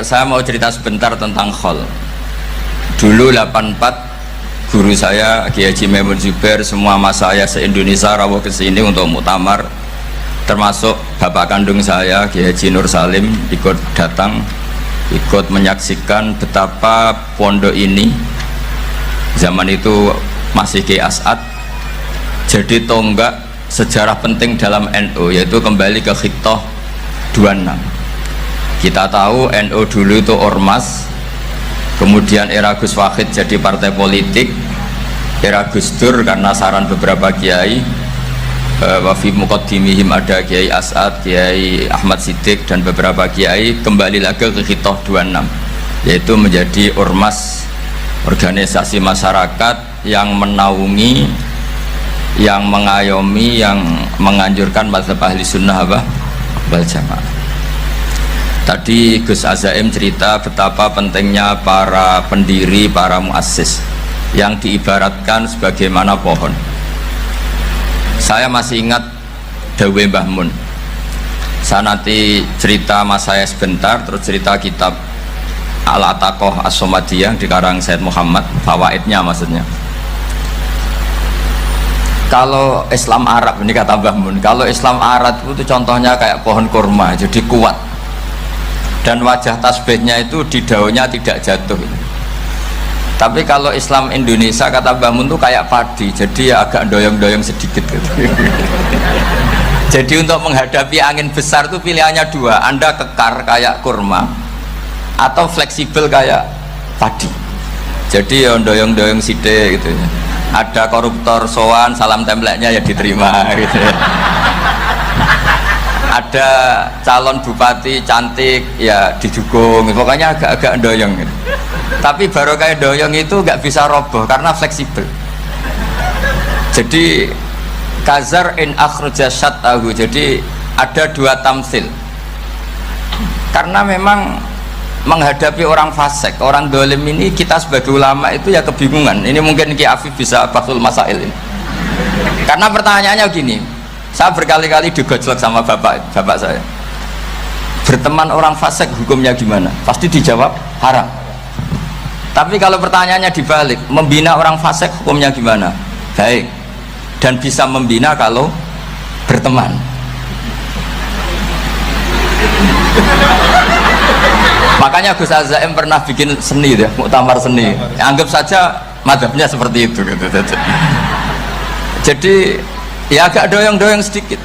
saya mau cerita sebentar tentang khol. Dulu 84 guru saya Kiai Haji Maimun Zubair, semua mas saya se-Indonesia rawuh ke sini untuk muktamar, termasuk bapak kandung saya Kiai Haji Nur Salim ikut datang, ikut menyaksikan betapa pondok ini zaman itu masih Kiai As'ad jadi tonggak sejarah penting dalam NU, yaitu kembali ke Khittah 26. Kita tahu NU dulu itu ormas, kemudian era Gus Wahid jadi partai politik, era Gus Dur karena saran beberapa kiai, wafi muqaddimihim ada Kiai As'ad, Kiai Ahmad Siddiq dan beberapa kiai, kembali lagi ke Khittah 26, yaitu menjadi ormas, organisasi masyarakat yang menaungi, yang mengayomi, yang menganjurkan mazhab ahli sunnah wal jamaah. Tadi Gus Azaim cerita betapa pentingnya para pendiri, para muassis yang diibaratkan sebagaimana pohon. Saya masih ingat Dawe Mbah Mun. Saya nanti cerita mas saya sebentar, terus cerita kitab Al-Ataqoh As-Somadiyah dikarang Said Muhammad, fawaidnya maksudnya. Kalau Islam Arab, ini kata Mbah Mun, kalau Islam Arab itu contohnya kayak pohon kurma, jadi kuat, dan wajah tasbihnya itu di daunnya tidak jatuh. Tapi kalau Islam Indonesia kata Mbah Mun itu kayak padi, jadi ya agak doyong-doyong sedikit gitu. Jadi untuk menghadapi angin besar itu pilihannya dua, Anda kekar kayak kurma atau fleksibel kayak padi. Jadi ya doyong-doyong sidik gitu ya. Ada koruptor sowan, salam templeknya ya diterima gitu ya. Ada calon bupati cantik ya didukung, pokoknya agak-agak doyong gitu. Tapi baru kayak doyong itu nggak bisa roboh karena fleksibel. Jadi kazar in akhraja syatahu, jadi ada dua tamsil. Karena memang menghadapi orang fasik, orang dolim ini, kita sebagai ulama itu ya kebingungan. Ini mungkin Ki Afif bisa basul masail ini. Karena pertanyaannya gini, saya berkali-kali digojlok sama bapak saya, berteman orang fasik hukumnya gimana? Pasti dijawab haram. Tapi kalau pertanyaannya dibalik, membina orang fasik hukumnya gimana? Baik. Dan bisa membina kalau berteman. Makanya Gus Azaim pernah bikin seni deh, muktamar seni. Anggap saja madhabnya seperti itu gitu. Jadi ya agak doyong-doyong sedikit.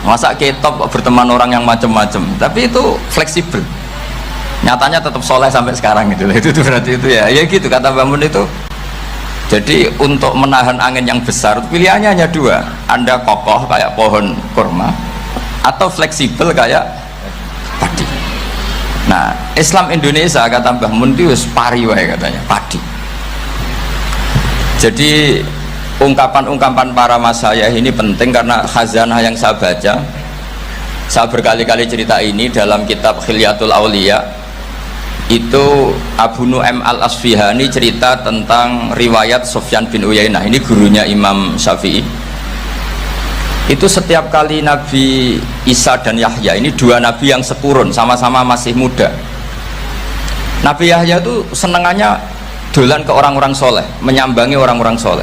Masa ketop berteman orang yang macam-macam, tapi itu fleksibel. Nyatanya tetap soleh sampai sekarang gitu. Itu berarti itu ya gitu kata Mbah Mun itu. Jadi untuk menahan angin yang besar pilihannya hanya dua, Anda kokoh kayak pohon kurma atau fleksibel kayak padi. Nah, Islam Indonesia kata Mbah Mun itu pari wae katanya, padi. Jadi ungkapan-ungkapan para masayikh ini penting karena khazanah yang saya baca. Saya berkali-kali cerita ini dalam kitab Khilyatul Auliya. Itu Abu Nu'aim Al-Asfihani cerita tentang riwayat Sufyan bin Uyainah, ini gurunya Imam Syafi'i. Itu setiap kali Nabi Isa dan Yahya, ini dua nabi yang sekurun, sama-sama masih muda. Nabi Yahya itu senengannya dolan ke orang-orang soleh, menyambangi orang-orang soleh.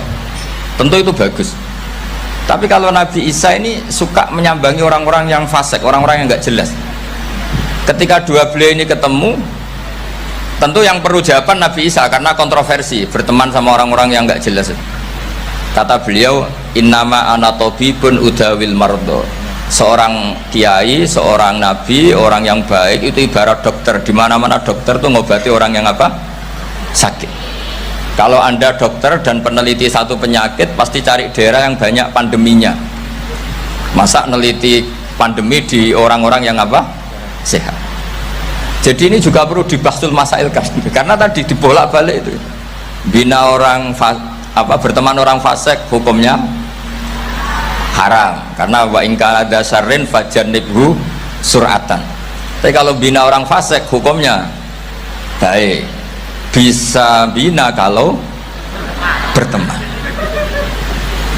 Tentu itu bagus. Tapi kalau Nabi Isa ini suka menyambangi orang-orang yang fasik, orang-orang yang nggak jelas. Ketika dua beliau ini ketemu, tentu yang perlu jawaban Nabi Isa karena kontroversi, berteman sama orang-orang yang nggak jelas. Kata beliau, innama ana tabibun udawil mardo. Seorang kiai, seorang nabi, orang yang baik itu ibarat dokter. Di mana-mana dokter tuh ngobati orang yang apa? Sakit. Kalau Anda dokter dan peneliti satu penyakit, pasti cari daerah yang banyak pandeminya. Masa neliti pandemi di orang-orang yang apa? Sehat. Jadi ini juga perlu dibahsul masail karena tadi dibolak-balik itu. Bina orang berteman orang fasik hukumnya haram karena wa in kana dasarin fajannibhu sur'atan. Tapi kalau bina orang fasik hukumnya baik. Bisa bina kalau berteman.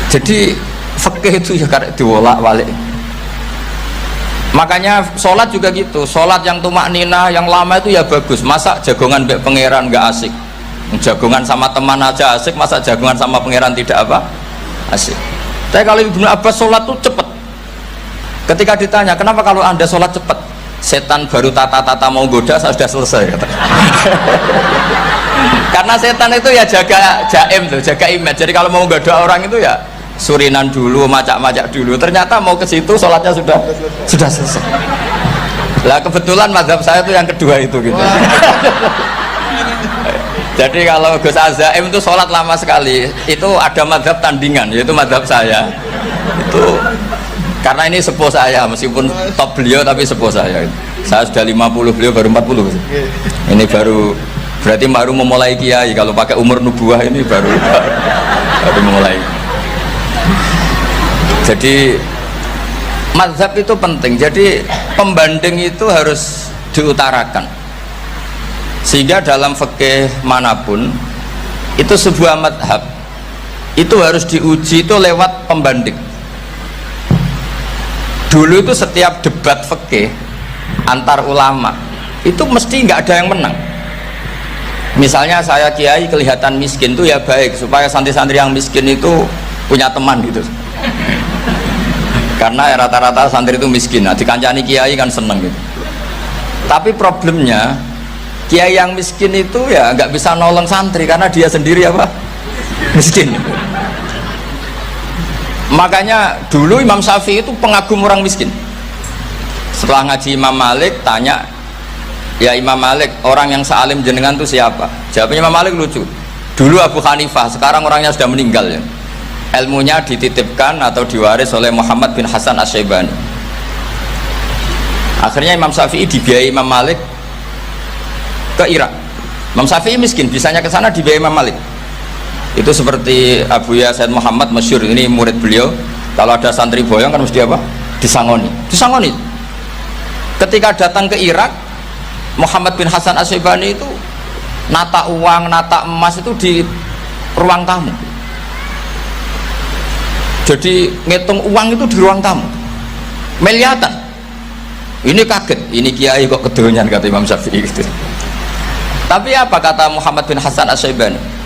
Jadi fikih itu ya karek diwolak-walik. Makanya sholat juga gitu, sholat yang tumak nina yang lama itu ya bagus. Masa jagongan mbek pangeran nggak asik, jagongan sama teman aja asik, masa jagongan sama pangeran tidak apa asik. Tapi kalau Ibnu Abbas sholat tuh cepet. Ketika ditanya kenapa kalau anda sholat cepet, setan baru tata-tata mau goda saya sudah selesai kata. Karena setan itu ya jaga jaim tuh, jaga image. Jadi kalau mau goda orang itu ya surinan dulu, macak-macak dulu. Ternyata mau ke situ sholatnya sudah selesai. Lah kebetulan mazhab saya itu yang kedua itu gitu. Jadi kalau Gus Azaim itu sholat lama sekali, itu ada mazhab tandingan, yaitu mazhab saya. Itu karena ini sepuh saya, meskipun top beliau tapi sepuh saya. Saya sudah 50, beliau baru 40. Ini berarti baru memulai kiai. Kalau pakai umur nubuah ini baru memulai. Jadi mazhab itu penting. Jadi pembanding itu harus diutarakan. Sehingga dalam fikih manapun itu sebuah mazhab itu harus diuji itu lewat pembanding. Dulu itu setiap debat fikih antar ulama itu mesti nggak ada yang menang. Misalnya saya kiai kelihatan miskin itu ya baik supaya santri-santri yang miskin itu punya teman gitu. Karena ya rata-rata santri itu miskin, nah dikancani kiai kan seneng gitu. Tapi problemnya kiai yang miskin itu ya nggak bisa nolong santri karena dia sendiri apa miskin. Makanya dulu Imam Syafi'i itu pengagum orang miskin. Setelah ngaji Imam Malik tanya, ya Imam Malik orang yang sealim jenengan itu siapa? Jawabnya Imam Malik lucu. Dulu Abu Hanifah, sekarang orangnya sudah meninggal ya. Ilmunya dititipkan atau diwaris oleh Muhammad bin Hasan Asy-Syaibani. Akhirnya Imam Syafi'i dibiayai Imam Malik ke Irak. Imam Syafi'i miskin, bisanya ke sana dibiayai Imam Malik. Itu seperti Abu Ya Said Muhammad masyhur, ini murid beliau. Kalau ada santri boyong kan mesti apa? Disangoni. Ketika datang ke Irak, Muhammad bin Hasan Asy-Syaibani itu nata uang, nata emas itu di ruang tamu. Jadi ngitung uang itu di ruang tamu miliatan. Ini kaget, ini kiai kok kedonyan kata Imam Syafi'i gitu. Tapi apa kata Muhammad bin Hasan Asy-Syaibani?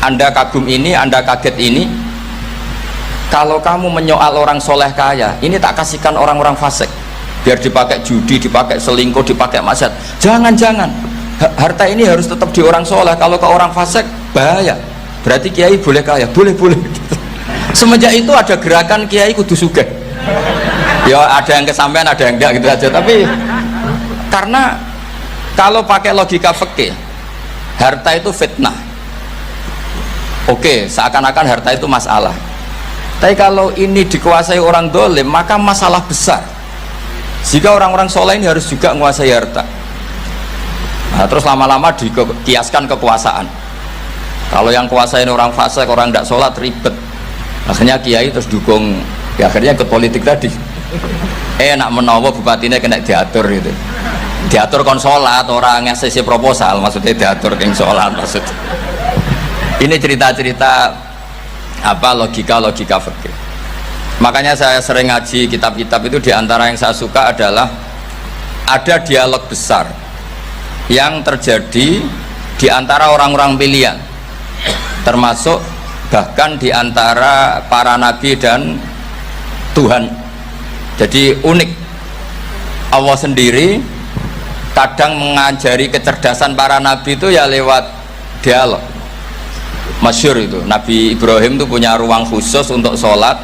Anda kagum ini, Anda kaget ini. Kalau kamu menyoal orang soleh kaya, ini tak kasihkan orang-orang fasik biar dipakai judi, dipakai selingkuh, dipakai maksiat. Jangan harta ini harus tetap di orang soleh. Kalau ke orang fasik bahaya. Berarti kiai boleh kaya, boleh. Semenjak itu ada gerakan kiai kudu sugih. Ya ada yang kesampean, ada yang enggak gitu aja. Tapi karena kalau pakai logika fikih, harta itu fitnah. Oke, seakan-akan harta itu masalah. Tapi kalau ini dikuasai orang dolim, maka masalah besar. Jika orang-orang soleh ini harus juga menguasai harta. Nah, terus lama-lama dikiaskan kekuasaan. Kalau yang kuasain orang fasik, orang tidak sholat ribet. Akhirnya kiai terus dukung, ya akhirnya ke politik tadi. Nak menawa bupatinya kena diatur gitu. Diatur kon sholat, orang ngasih proposal, maksudnya diatur keng sholat maksud. Ini cerita-cerita apa logika fikih. Makanya saya sering ngaji kitab-kitab itu, diantara yang saya suka adalah ada dialog besar yang terjadi di antara orang-orang pilihan, termasuk bahkan di antara para nabi dan Tuhan. Jadi unik, Allah sendiri kadang mengajari kecerdasan para nabi itu ya lewat dialog. Masyhur itu Nabi Ibrahim itu punya ruang khusus untuk sholat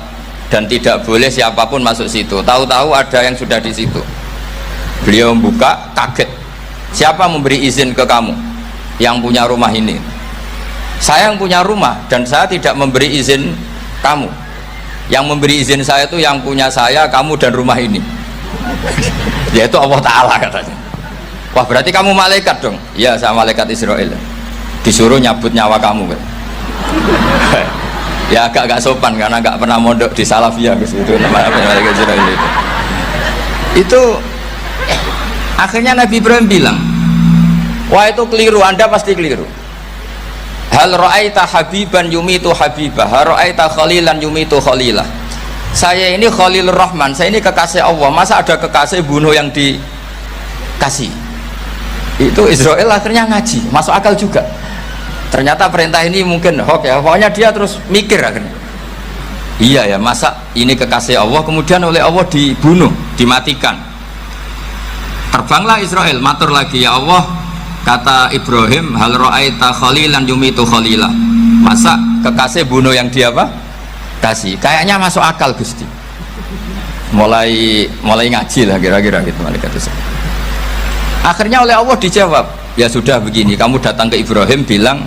dan tidak boleh siapapun masuk situ. Tahu-tahu ada yang sudah di situ. Beliau membuka, kaget. Siapa memberi izin ke kamu yang punya rumah ini? Saya yang punya rumah dan saya tidak memberi izin kamu. Yang memberi izin saya itu yang punya saya, kamu dan rumah ini. Yaitu Allah Ta'ala katanya. Wah berarti kamu malaikat dong? Iya, saya malaikat Israel. Disuruh nyabut nyawa kamu kan? Ya agak sopan karena nggak pernah mondok di Salafiyah gitu. Namanya malaikat Israel itu akhirnya Nabi Ibrahim bilang, wah itu keliru, Anda pasti keliru. Hal ra'aita habiban yumitu habibah, hal ra'aita khalilan yumitu khalilah. saya ini Khalilur Rahman, saya ini kekasih Allah, masa ada kekasih bunuh yang dikasih? Itu Israel akhirnya ngaji, masuk akal juga. Ternyata perintah ini mungkin hoax ya, pokoknya dia terus mikir akhirnya. Iya ya, masa ini kekasih Allah kemudian oleh Allah dibunuh, dimatikan. Terbanglah Israel, matur lagi, ya Allah, kata Ibrahim, hal ra'aita khalilan yumitu khalilah. Masa kekasih bunuh yang dia apa? Kasih. Kayaknya masuk akal Gusti. Mulai ngaji lah kira-kira gitu malaikat itu. Akhirnya oleh Allah dijawab, ya sudah begini, kamu datang ke Ibrahim bilang,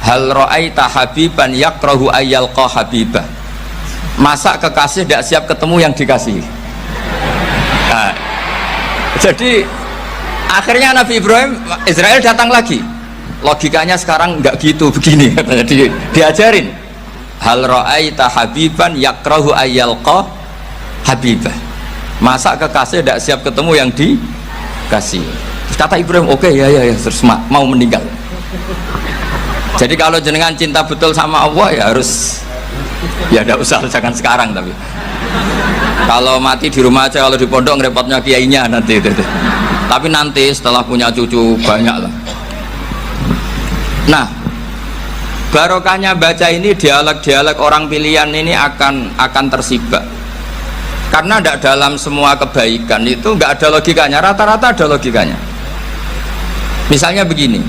hal ra'aita habiban yakrahu ayyalqa habibah. Masa kekasih tidak siap ketemu yang dikasih? Nah, jadi akhirnya Nabi Ibrahim, Israel datang lagi. Logikanya sekarang nggak gitu, begini katanya, diajarin. Hal ra'aita habiban yakrahu ayyalqa habibah. Masa kekasih tidak siap ketemu yang dikasih? Terus kata Ibrahim, oke, ya terus mau meninggal. Jadi kalau jenengan cinta betul sama Allah ya harus, ya tidak usah, jangan sekarang, tapi kalau mati di rumah aja, kalau di pondok ngerepotnya kiainya nanti. Tapi nanti setelah punya cucu banyak lah. Nah, barokahnya baca ini, dialog-dialog orang pilihan ini akan tersibak. Karena tidak dalam semua kebaikan itu nggak ada logikanya, rata-rata ada logikanya. Misalnya begini,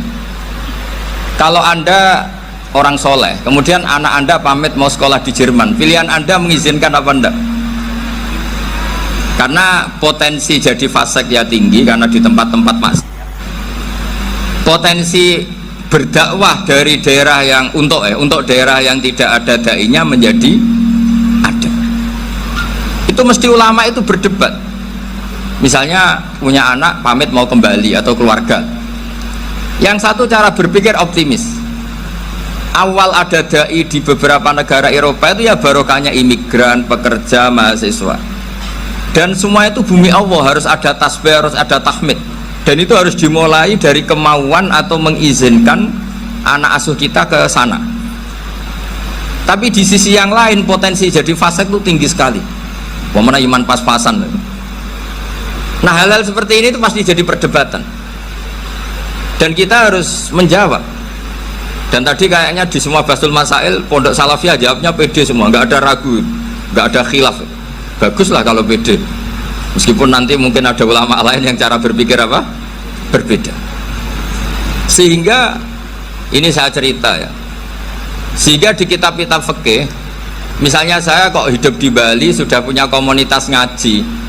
kalau Anda orang soleh, kemudian anak Anda pamit mau sekolah di Jerman, pilihan Anda mengizinkan apa enggak? Karena potensi jadi fasik ya tinggi, karena di tempat-tempat maksiat. Potensi berdakwah dari daerah yang untuk daerah yang tidak ada dai-nya menjadi ada. Itu mesti ulama itu berdebat. Misalnya punya anak pamit mau kembali atau keluarga. Yang satu cara berpikir optimis. Awal ada dai di beberapa negara Eropa itu ya barokahnya imigran, pekerja, mahasiswa. Dan semua itu bumi Allah, harus ada tasbih, harus ada tahmid. Dan itu harus dimulai dari kemauan atau mengizinkan anak asuh kita ke sana. Tapi di sisi yang lain potensi jadi fasik itu tinggi sekali. Pemana iman pas-pasan. Nah, hal-hal seperti ini itu pasti jadi perdebatan. Dan kita harus menjawab. Dan tadi kayaknya di semua Basul Masail Pondok Salafiyah jawabnya pede semua, nggak ada ragu, nggak ada khilaf. Baguslah kalau pede. Meskipun nanti mungkin ada ulama lain yang cara berpikir apa? Berbeda. Sehingga ini saya cerita ya. Sehingga di kitab-kitab fikih, misalnya saya kok hidup di Bali sudah punya komunitas ngaji.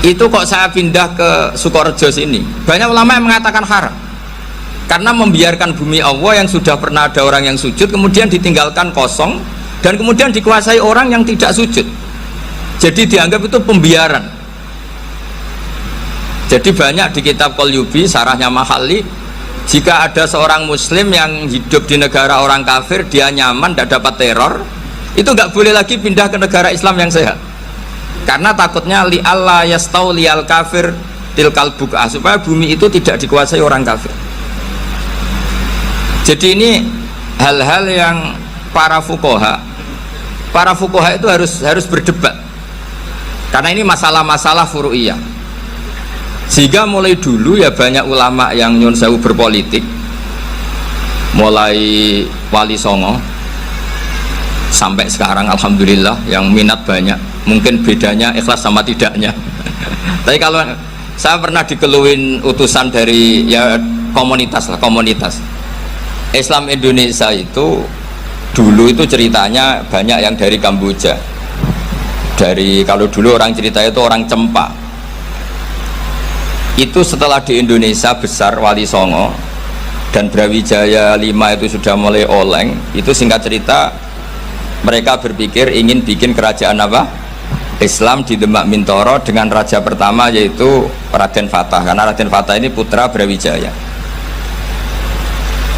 Itu kok saya pindah ke Sukorejo sini, banyak ulama yang mengatakan haram. Karena membiarkan bumi Allah yang sudah pernah ada orang yang sujud kemudian ditinggalkan kosong dan kemudian dikuasai orang yang tidak sujud. Jadi dianggap itu pembiaran. Jadi banyak di kitab Qalyubi, sarahnya Mahalli, jika ada seorang muslim yang hidup di negara orang kafir, dia nyaman, tidak dapat teror, itu nggak boleh lagi pindah ke negara Islam yang sehat. Karena takutnya li Allah yastau lial kafir tilkal buk'ah, supaya bumi itu tidak dikuasai orang kafir. Jadi ini hal-hal yang para fuqaha itu harus berdebat. Karena ini masalah-masalah furu'iyah. Sehingga mulai dulu ya banyak ulama yang nyun sewu berpolitik, mulai Wali Songo sampai sekarang alhamdulillah yang minat banyak. Mungkin bedanya ikhlas sama tidaknya. Tapi kalau saya pernah dikeluhin utusan dari ya komunitas Islam Indonesia itu dulu itu ceritanya banyak yang dari Kamboja. Dari kalau dulu orang cerita itu orang Cempa. Itu setelah di Indonesia besar Wali Songo dan Brawijaya 5 itu sudah mulai oleng. Itu singkat cerita mereka berpikir ingin bikin kerajaan apa? Islam di Demak Mintoro dengan raja pertama yaitu Raden Fatah, karena Raden Fatah ini putra Brawijaya.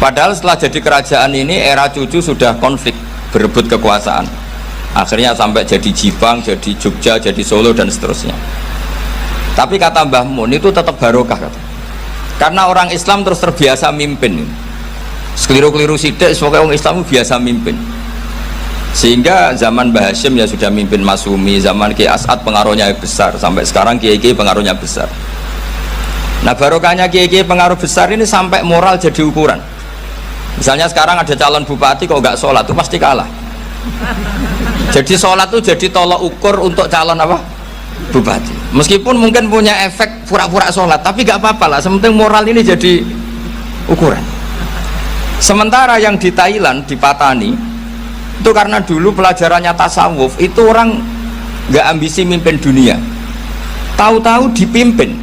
Padahal setelah jadi kerajaan ini era cucu sudah konflik berebut kekuasaan, akhirnya sampai jadi Jipang, jadi Jogja, jadi Solo dan seterusnya. Tapi kata Mbah Mun itu tetap barokah kata. Karena orang Islam terus terbiasa mimpin, sekeliru-keliru sidik sebagai orang Islam biasa mimpin. Sehingga zaman Mbah Hashim ya sudah mimpin Masumi, zaman Ki As'ad pengaruhnya besar, sampai sekarang Kiai pengaruhnya besar. Nah barokahnya Kiai pengaruh besar ini sampai moral jadi ukuran. Misalnya sekarang ada calon bupati kok nggak sholat, itu pasti kalah. Jadi sholat itu jadi tolok ukur untuk calon apa? Bupati. Meskipun mungkin punya efek pura-pura sholat, tapi nggak apa-apa lah, sementing moral ini jadi ukuran. Sementara yang di Thailand, di Patani, itu karena dulu pelajarannya tasawuf, itu orang nggak ambisi mimpin dunia, tahu-tahu dipimpin,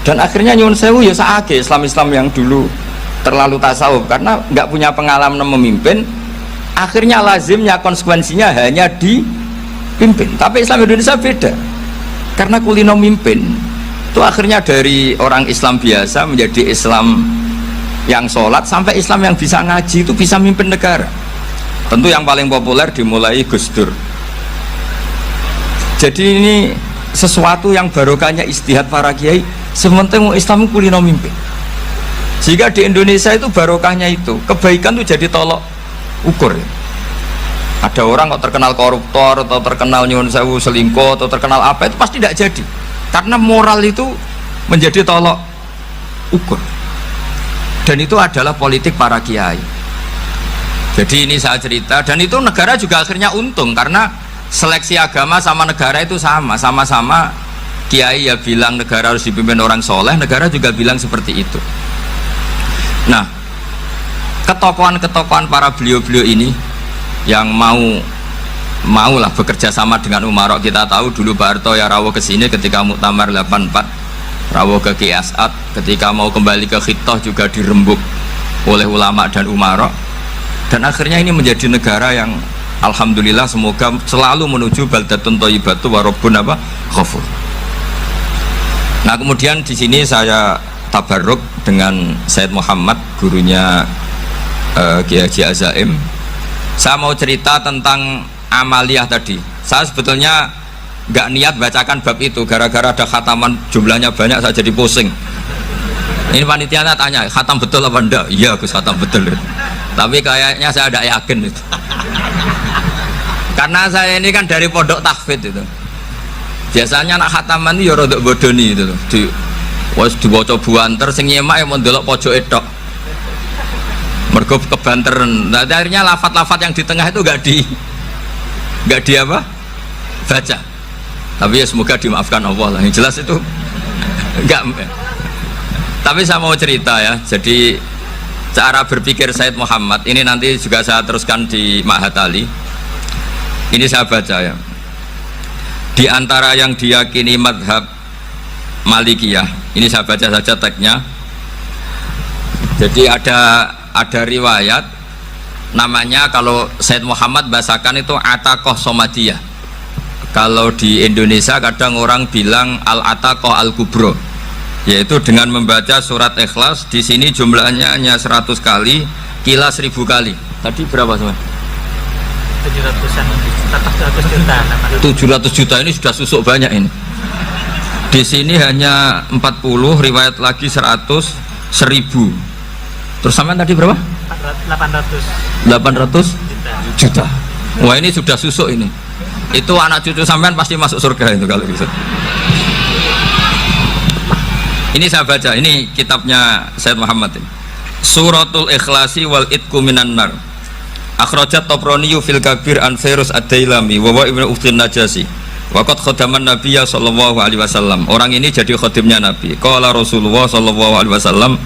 dan akhirnya nyuwun sewu ya saake Islam-Islam yang dulu terlalu tasawuf karena nggak punya pengalaman memimpin, akhirnya lazimnya konsekuensinya hanya dipimpin. Tapi Islam Indonesia beda, karena kulino mimpin itu akhirnya dari orang Islam biasa menjadi Islam yang sholat, sampai Islam yang bisa ngaji itu bisa mimpin negara. Tentu yang paling populer dimulai Gus Dur. Jadi ini sesuatu yang barokahnya istihad para kiai, sementing Islam kulino mimpin. Sehingga di Indonesia itu barokahnya itu, kebaikan itu jadi tolok ukur. Ada orang kok terkenal koruptor, atau terkenal nyuwun sewu selingkuh, atau terkenal apa, itu pasti tidak jadi, karena moral itu menjadi tolok ukur. Dan itu adalah politik para kiai. Jadi ini saya cerita, dan itu negara juga akhirnya untung, karena seleksi agama sama negara itu sama-sama kiai ya bilang negara harus dipimpin orang soleh, negara juga bilang seperti itu. Nah, ketokohan-ketokohan para beliau-beliau ini yang maulah bekerja sama dengan umarok. Kita tahu dulu Pak Harto ya rawuh ke sini ketika Muktamar 84, rawuh ke Ki As'ad, ketika mau kembali ke Khittah juga dirembuk oleh ulama dan umarok. Dan akhirnya ini menjadi negara yang alhamdulillah semoga selalu menuju baldatun thayyibatu wa rabbun ghafur. Nah, kemudian di sini saya tabarruk dengan Said Muhammad, gurunya Kiai Haji Azaim. Saya mau cerita tentang amaliyah tadi. Saya sebetulnya nggak niat bacakan bab itu, gara-gara ada khataman jumlahnya banyak saya jadi pusing. Ini panitianya tanya, khatam betul apa enggak? Iya Gus, khatam betul. Tapi kayaknya saya tidak yakin itu. Karena saya ini kan dari pondok tahfidz itu. Biasanya anak khataman itu ya rodok bodoni itu. Wes dibaca buanter sing nyemak ya mau ndelok pojoke tok. Mergo kebanteren. Nah, akhirnya lafat-lafat yang di tengah itu enggak di apa? Baca. Tapi ya semoga dimaafkan Allah lah. Yang jelas itu enggak. Tapi saya mau cerita ya. Jadi cara berpikir Said Muhammad ini nanti juga saya teruskan di Ma'had Ali. Ini saya baca ya. Di antara yang diyakini madhab Malikiyah, ini saya baca saja teksnya. Jadi ada riwayat namanya, kalau Said Muhammad bahasakan itu Ataqoh Somadiyah. Kalau di Indonesia kadang orang bilang Al-Ataqoh Al-Kubro, yaitu dengan membaca surat Ikhlas. Di sini jumlahnya hanya 100 kali, Kila 1000 kali. Tadi berapa semua? 700 juta. Ini sudah susuk banyak ini. Di sini hanya 40, riwayat lagi 100, 1000. Terus sampean tadi berapa? 800 juta. Wah, ini sudah susuk ini. Itu anak cucu sampean pasti masuk surga itu kalau bisa. Ini saya baca, ini kitabnya Said Muhammad ini. Suratul Ikhlasi wal Itqu minan nar. Akhrajat Tabrani fil Kabir an Fairuz ad-Dailami wa Ibnu Uftin Najasi. Waqat khadaman Nabiyya sallallahu alaihi wasallam. Orang ini jadi khadimnya Nabi. Qala Rasulullah sallallahu alaihi wasallam,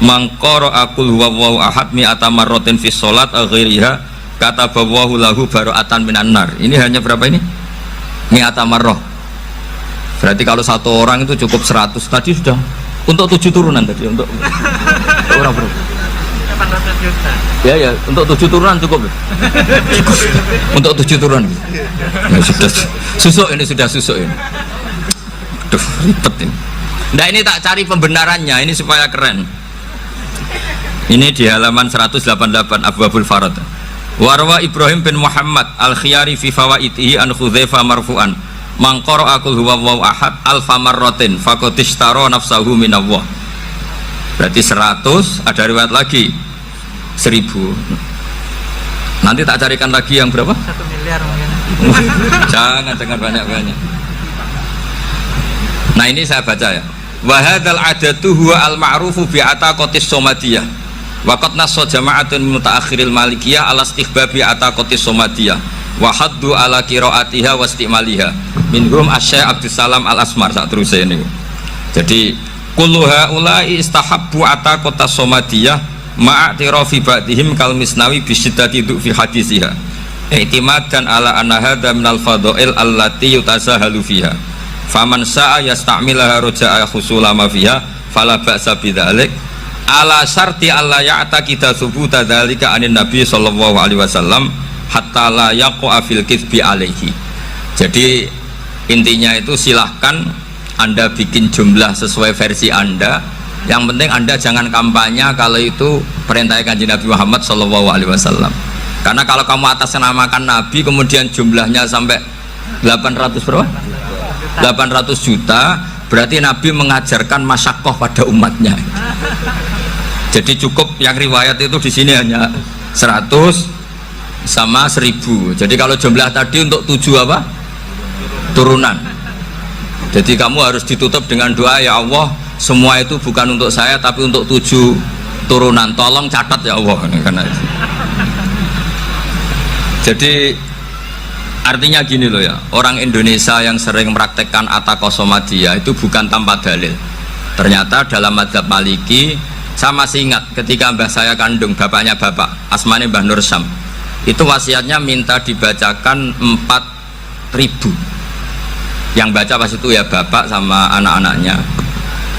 "Man qara'a qul huwallahu ahad mi'ata marratin fi shalat ghairiha katabahu lahu bara'atan minan nar." Ini hanya berapa ini? Mi'ata marrah. Berarti kalau satu orang itu cukup 100. Tadi sudah untuk 7 turunan tadi untuk orang berapa? 800 juta. Ya, untuk 7 turunan cukup. Cukup. Untuk 7 turunan. Ya, sudah susuk ini, sudah susuk ini. Duh, ribet ini. Nah, ini tak cari pembenarannya ini supaya keren. Ini di halaman 188 Abwabul Farad. Warwa Ibrahim bin Muhammad Al-Khiyari fi fawaitihi an Hudzaifah marfu'an. Man qara'a qul huwallahu ahad alfa marratin faqad ishtara nafsahu minallah. Berarti 100, ada riwayat lagi 1000. Nanti tak carikan lagi yang berapa? 1 miliar mungkin. Jangan banyak-banyak. Nah ini saya baca ya. Wa hadzal adatu huwa al ma'rufu bi ataqatis somadiyah. Wa qad nassa jama'atun mutaakhiril malikiyah ala istihbabi ataqatis somadiyah. Wa haddu ala qiraatiha wa istimaliha. Minhum asy-Syaikh Abdus Salam Al Asmar sak terus ini. Jadi kullu haula'i istahabbu ataqatas somadiyah ma'atirafi ba'dihim kal misnawi bi syiddati fi hadisiha. I'timadan ala anna hadza minal fadha'il allati yutasahalu fiha. Faman sa'a yasta'milaha roja'a khusula ma fiha fala ba'sa bidzalik ala syarti alla ya'taqida thubuta dzalika anin nabi sallallahu alaihi wasallam hatta la yaqa'a fil kitsbi alaihi. Jadi intinya itu silahkan Anda bikin jumlah sesuai versi Anda, yang penting Anda jangan kampanye kalau itu perintah Kanjeng Nabi Muhammad sallallahu alaihi wasallam. Karena kalau kamu atasnamakan Nabi kemudian jumlahnya sampai 800 berapa? 800 juta, berarti Nabi mengajarkan masyakoh pada umatnya. Jadi cukup yang riwayat itu di sini hanya 100 sama 1000. Jadi kalau jumlah tadi untuk 7 apa? Turunan. Jadi kamu harus ditutup dengan doa, ya Allah, semua itu bukan untuk saya tapi untuk 7 turunan. Tolong catat ya Allah. Karena itu. Jadi artinya gini loh ya, orang Indonesia yang sering mempraktekkan atakosomadiyah itu bukan tanpa dalil. Ternyata dalam madzhab Maliki, saya masih ingat ketika mbah saya kandung, bapaknya bapak, asmane Mbah Nur Syam, itu wasiatnya minta dibacakan 4.000. Yang baca pas itu ya bapak sama anak-anaknya.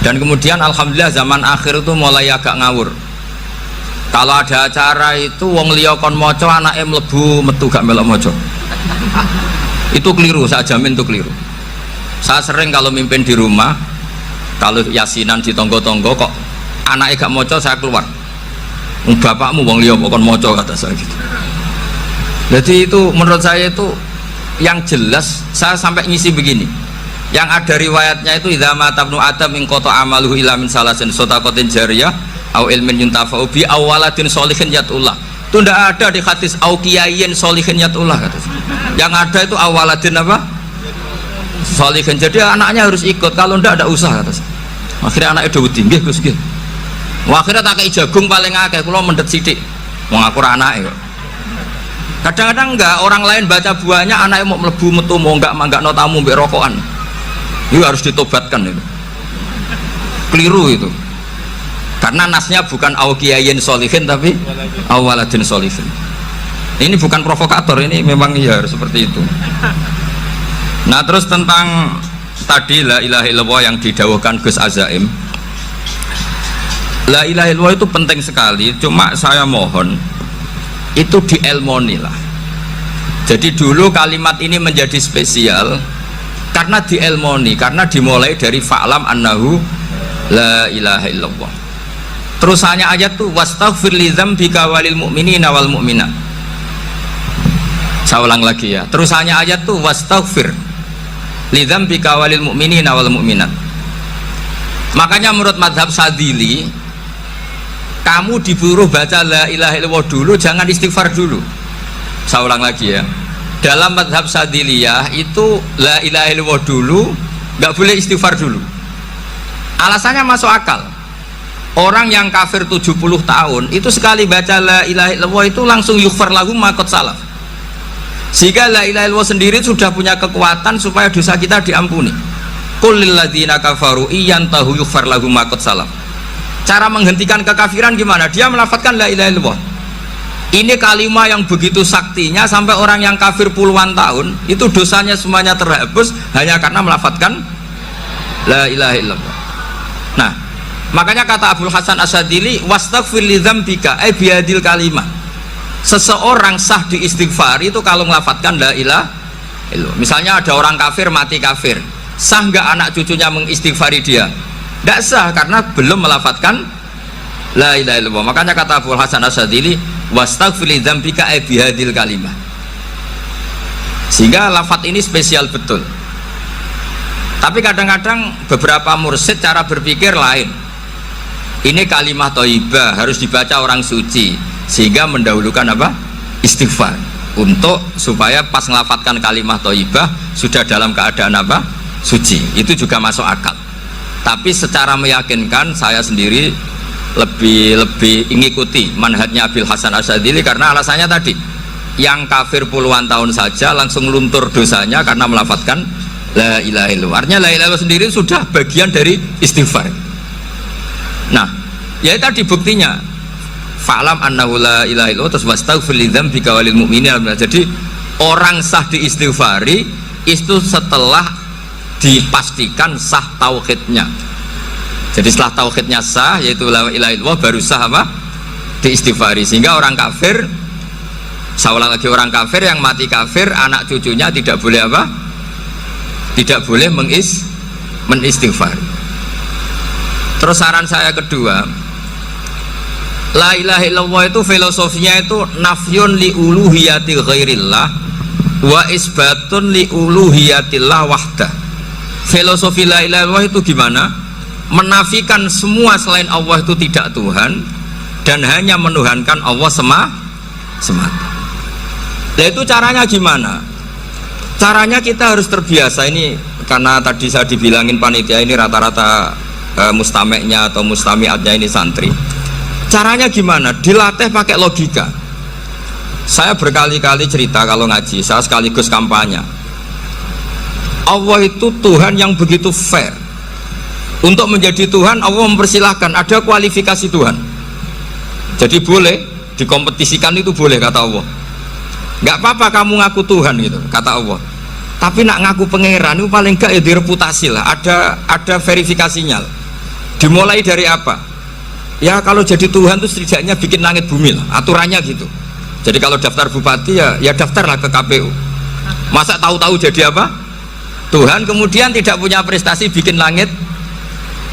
Dan kemudian alhamdulillah zaman akhir itu mulai agak ngawur. Kalau ada acara itu wong liya kon maca anake mlebu metu gak melok maca. Itu keliru, saya jamin itu keliru. Saya sering kalau mimpin di rumah, kalau yasinan di tonggo-tonggo kok anaknya gak maca, saya keluar. Bapakmu wong liya kon maca, kata saya gitu. Jadi itu menurut saya itu yang jelas. Saya sampai ngisi begini, yang ada riwayatnya itu idza mata ibnu adam min qata amaluhu illa min salasin shadaqatin jariyah au ilmin yuntafa'u bi awaladin sholihin yatullah. Itu tidak ada di hadis au kiyayin sholihin yatullah, kata. Yang ada itu awaladin apa? Sholihin. Jadi anaknya harus ikut, kalau tidak ada usaha, kata. Akhirnya anaknya udah tinggi Gus nggih. Akhirnya tak kei jagung paling akeh, kula mendet sithik. Wong aku ora anake kok. Kadang-kadang enggak, orang lain baca buahnya anaknya mau mlebu metu mau enggak manggakno tamu mbek rokokan. Itu harus ditobatkan itu. Keliru itu. Karena nasnya bukan aukiyayin solihin tapi awaladin solihin. Ini bukan provokator, ini memang ya seperti itu. Nah terus tentang tadi la ilaha illallah yang didawuhkan Gus Azaim, la ilaha illallah itu penting sekali. Cuma saya mohon itu dielmoni lah. Jadi dulu kalimat ini menjadi spesial karena dielmoni, karena dimulai dari fa'lam annahu la ilaha illallah. Terusannya ayat tuh wastaghfir li dzambika walil mu'minina wal mu'minat. Saya ulang lagi ya. Terusannya ayat tuh wastaghfir li dzambika walil mu'minina wal mu'minat. Makanya menurut mazhab Sadili, kamu disuruh baca la ilaha illallah dulu, jangan istighfar dulu. Saya ulang lagi ya. Dalam mazhab Sadiliyah itu la ilaha illallah dulu, nggak boleh istighfar dulu. Alasannya masuk akal. Orang yang kafir 70 tahun itu sekali baca la ilaha illallah itu langsung yughfar lahum ma qad salaf. Sehingga la ilaha illallah sendiri sudah punya kekuatan supaya dosa kita diampuni. Qul lil ladzina kafaru iyantahu yughfar lahum ma qad salaf. Cara menghentikan kekafiran gimana? Dia melafadzkan la ilaha illallah. Ini kalimat yang begitu saktinya sampai orang yang kafir puluhan tahun itu dosanya semuanya terhapus hanya karena melafadzkan la ilaha illallah. Nah, makanya kata Abdul Hasan Asyadili wastaghfir li dzambika ay biadil kalimah. Seseorang sah di istighfar itu kalau melafadzkan la ilaha illallah. Misalnya ada orang kafir mati kafir, sah nggak anak cucunya mengistighfari dia? Tidak sah karena belum melafadzkan la ilaha illallah. Makanya kata Abdul Hasan Asyadili wastaghfir li dzambika ay bihadil kalimah. Sehingga lafadz ini spesial betul. Tapi kadang-kadang beberapa mursyid cara berpikir lain. Ini kalimat thayyibah harus dibaca orang suci, sehingga mendahulukan apa? istighfar untuk supaya pas ngelafatkan kalimat thayyibah sudah dalam keadaan apa? Suci. Itu juga masuk akal. Tapi secara meyakinkan saya sendiri lebih mengikuti manhajnya Abil Hasan Asyadzili karena alasannya tadi, yang kafir puluhan tahun saja langsung luntur dosanya karena melafatkan la ilaha illallah. Artinya la ilaha illallah sendiri sudah bagian dari istighfar. Nah, ya tadi buktinya fa'lam annahu la ilaha illallah terus wastaghfir lidzambika walil mu'minin. Jadi orang sah diistighfari itu setelah dipastikan sah tauhidnya. Jadi setelah tauhidnya sah yaitu la ilaha illallah baru sah apa? Diistighfari. Sehingga orang kafir, saya ulang lagi, orang kafir yang mati kafir anak cucunya tidak boleh apa? Tidak boleh menistighfari. Terus saran saya kedua, la ilaha illallah itu filosofinya itu nafyun li uluhiyati ghairillah wa isbatun li uluhiyatillah wahdah. Filosofi la ilaha illallah itu gimana? Menafikan semua selain Allah itu tidak Tuhan dan hanya menuhankan Allah semata. Nah itu caranya gimana? Caranya kita harus terbiasa ini, karena tadi saya dibilangin panitia ini rata-rata mustameknya atau mustamiatnya ini santri. Caranya gimana? Dilatih pakai logika. Saya berkali-kali cerita kalau ngaji, saya sekaligus kampanye. Allah itu Tuhan yang begitu fair. Untuk menjadi Tuhan, Allah mempersilahkan, ada kualifikasi Tuhan. Jadi boleh dikompetisikan, itu boleh kata Allah. Nggak apa-apa kamu ngaku Tuhan gitu, kata Allah. Tapi nak ngaku pangeran itu paling enggak ya direputasi lah, ada verifikasinya. Dimulai dari apa? Ya kalau jadi Tuhan itu setidaknya bikin langit bumi lah, aturannya gitu. Jadi kalau daftar bupati ya daftarlah ke KPU. Masa tahu-tahu jadi apa? Tuhan kemudian tidak punya prestasi bikin langit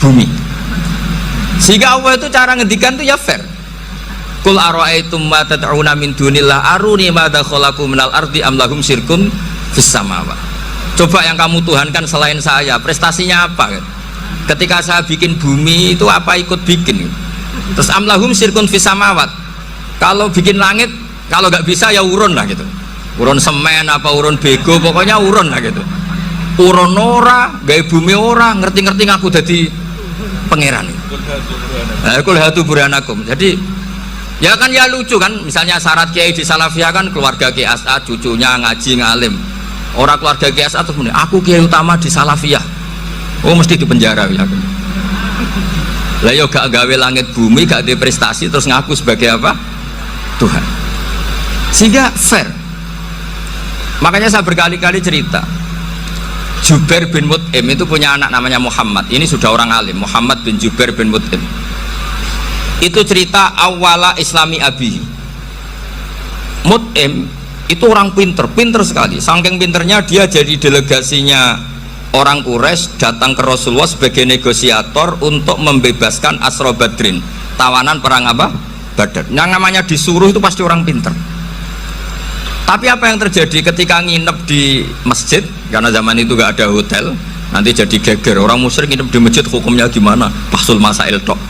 bumi. Sehingga Allah itu cara ngendikan itu ya fair. Qul ara'aitum ma tad'una min dunillah aruni madza khalaqu minal ardi am lahum syirkun fis samawat. Coba yang kamu tuhankan selain saya, prestasinya apa? Ketika saya bikin bumi itu apa ikut bikin? Terus am lahum syirkun fis samawat. Kalau bikin langit, kalau nggak bisa ya urun lah gitu. Urun semen apa urun bego, pokoknya urun lah gitu. Urun ora, gawe bumi ora, ngerti-ngerti ngaku jadi pangeran. Kul hatu burhanakum. Jadi ya kan ya lucu kan, misalnya syarat kiai di Salafiyah kan keluarga Kiai As'ad, cucunya ngaji ngalim. Orang keluarga Kiai As'ad terus muni, aku kiai utama di Salafiyah. Oh mesti di penjara ya. Lah yo gak gawe langit bumi, gak ada prestasi terus ngaku sebagai apa? Tuhan. Sehingga fair. Makanya saya berkali-kali cerita. Jubair bin Mut'im itu punya anak namanya Muhammad. Ini sudah orang alim, Muhammad bin Jubair bin Mut'im. Itu cerita awala islami abi. Mut'im itu orang pinter sekali. Saking pinternya dia jadi delegasinya orang Quraisy datang ke Rasulullah sebagai negosiator untuk membebaskan Asra Badrin, tawanan perang apa? Badar. Yang namanya disuruh itu pasti orang pinter. Tapi apa yang terjadi ketika nginep di masjid, karena zaman itu gak ada hotel, nanti jadi geger. Orang musyrik nginep di masjid hukumnya gimana? Pasul masail tok.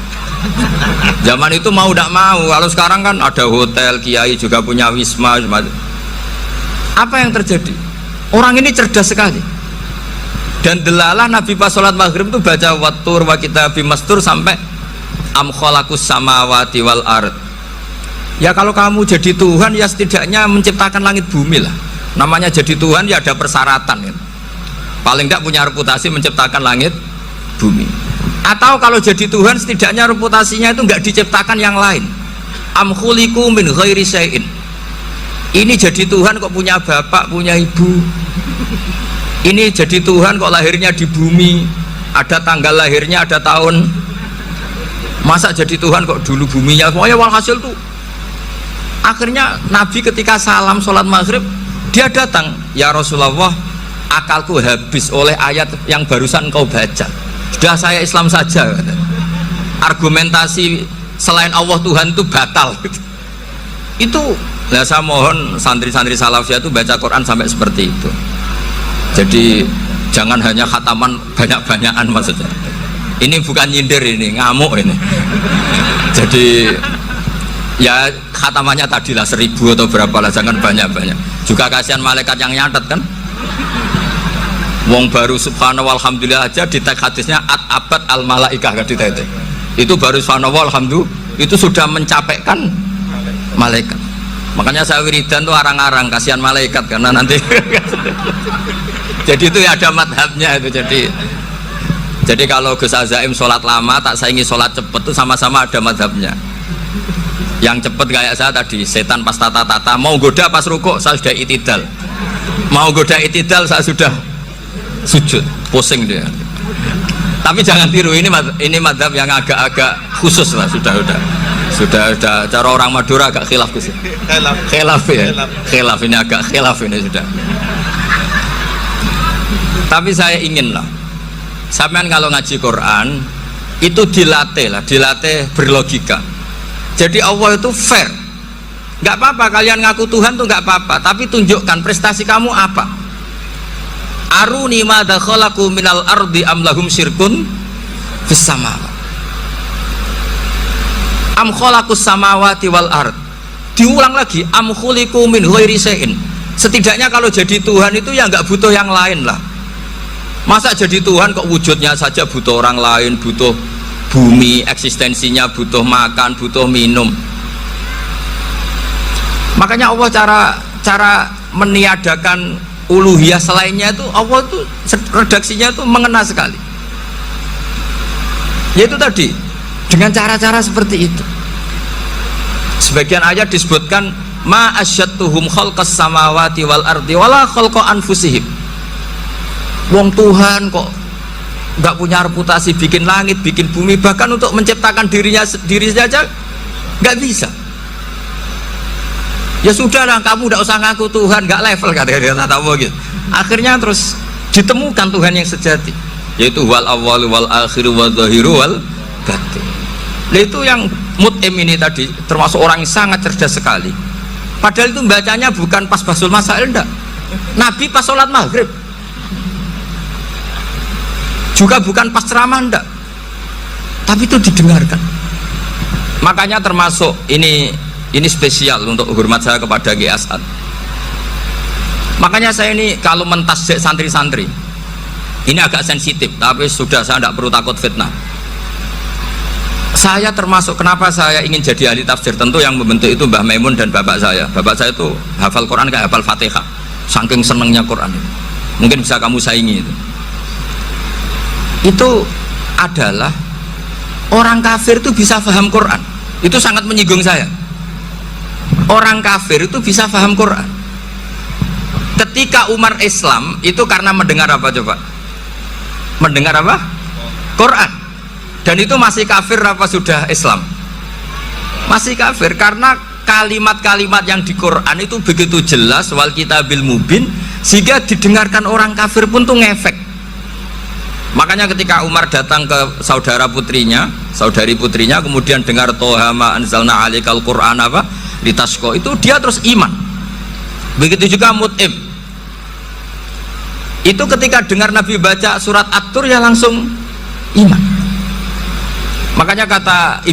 Zaman itu mau tidak mau. Kalau sekarang kan ada hotel, kiai juga punya wisma. Apa yang terjadi? Orang ini cerdas sekali. Dan delalah Nabi pas sholat maghrib itu baca wattur wa kitabim mastur sampai am khalaqus samawati wal ard. Ya kalau kamu jadi Tuhan ya setidaknya menciptakan langit bumi lah. Namanya jadi Tuhan ya ada persyaratan kan? Paling tidak punya reputasi menciptakan langit bumi. Atau kalau jadi Tuhan setidaknya reputasinya itu nggak diciptakan yang lain. Am khuliqu min ghairi syai'in. Ini jadi Tuhan kok punya bapak, punya ibu. Ini jadi Tuhan kok lahirnya di bumi, ada tanggal lahirnya, ada tahun. Masa jadi Tuhan kok dulu buminya semuanya walhasil tuh. Akhirnya Nabi ketika salam sholat maghrib dia datang, ya Rasulullah, akalku habis oleh ayat yang barusan kau baca. Sudah saya Islam saja. Argumentasi selain Allah Tuhan itu batal. Itu, nah saya mohon santri-santri Salafiyah itu baca Quran sampai seperti itu. Jadi jangan hanya khataman banyak-banyakan maksudnya. Ini bukan nyindir, ini ngamuk ini. Jadi Ya khatamannya tadilah 1000 atau berapa lah, jangan banyak-banyak. Juga kasihan malaikat yang nyatet kan. Wong baru subhanallah alhamdulillah aja di teks hadisnya abad al malaikah kan di teks. Itu baru subhanallah alhamdulillah itu sudah mencapaikan malaikat. Makanya saya wiridan tuh arang-arang kasihan malaikat karena nanti jadi itu ya ada madhabnya itu. Jadi kalau Gus Azaim sholat lama tak saingi sholat cepet tuh sama-sama ada madhabnya. Yang cepet kayak saya tadi, setan pas tata-tata mau goda pas rukuk saya sudah itidal, mau goda itidal saya sudah sujud, pusing dia. Tapi jangan tiru, ini madhab yang agak-agak khusus lah, sudah cara orang Madura agak khilaf khusus. Khilaf ya, khilaf ini agak khilaf ini sudah. Tapi saya ingin lah, sampean kalau ngaji Quran itu dilatih berlogika. Jadi Allah itu fair, nggak apa-apa kalian ngaku Tuhan tuh nggak apa-apa, tapi tunjukkan prestasi kamu apa. Aruni madza khalaqu minal ardi am lahum syirkun fis samawati am khalaqus samawati wal ard. Diulang lagi, am khuliqu min ghairi syai'in. Setidaknya kalau jadi Tuhan itu ya nggak butuh yang lain lah. Masa jadi Tuhan kok wujudnya saja butuh orang lain, butuh bumi, eksistensinya butuh makan, butuh minum. Makanya Allah cara meniadakan uluhiyah selainnya itu Allah tuh redaksinya tuh mengena sekali. Yaitu tadi dengan cara-cara seperti itu. Sebagian ayat disebutkan ma asyattuhum khalqas samawati wal ardi wala khalqa anfusihim. Wong Tuhan kok nggak punya reputasi bikin langit, bikin bumi, bahkan untuk menciptakan diri saja nggak bisa. Ya sudahlah, kamu nggak usah ngaku Tuhan, nggak level kata gitu. Akhirnya terus ditemukan Tuhan yang sejati, yaitu wal awwal wal akhir wal zahiru wal batin. Nah, itu yang mut'im ini tadi termasuk orang yang sangat cerdas sekali. Padahal itu bacanya bukan pas basul masail, enggak. Nabi pas sholat maghrib. Juga bukan pas ceramah, enggak, tapi itu didengarkan. Makanya termasuk ini spesial untuk hormat saya kepada Ki As'ad. Makanya saya ini kalau mentasjik santri-santri ini agak sensitif, tapi sudah saya tidak perlu takut fitnah. Saya termasuk kenapa saya ingin jadi ahli tafsir, tentu yang membentuk itu Mbah Maimun dan bapak saya. Bapak saya itu hafal Quran kayak hafal Fatihah, saking senengnya Quran. Mungkin bisa kamu saingi itu adalah orang kafir itu bisa paham Quran. Itu sangat menyinggung saya. Orang kafir itu bisa paham Quran. Ketika Umar Islam itu karena mendengar apa coba? Mendengar apa? Quran. Dan itu masih kafir apa sudah Islam? Masih kafir, karena kalimat-kalimat yang di Quran itu begitu jelas, wal kitabil mubin, sehingga didengarkan orang kafir pun tuh ngefek. Makanya ketika Umar datang ke saudari putrinya, kemudian dengar Toha ma anzalna alaikal Qur'an apa litasqa, itu dia terus iman. Begitu juga Mut'im. Itu ketika dengar Nabi baca surat At-Tur ya langsung iman. Makanya kata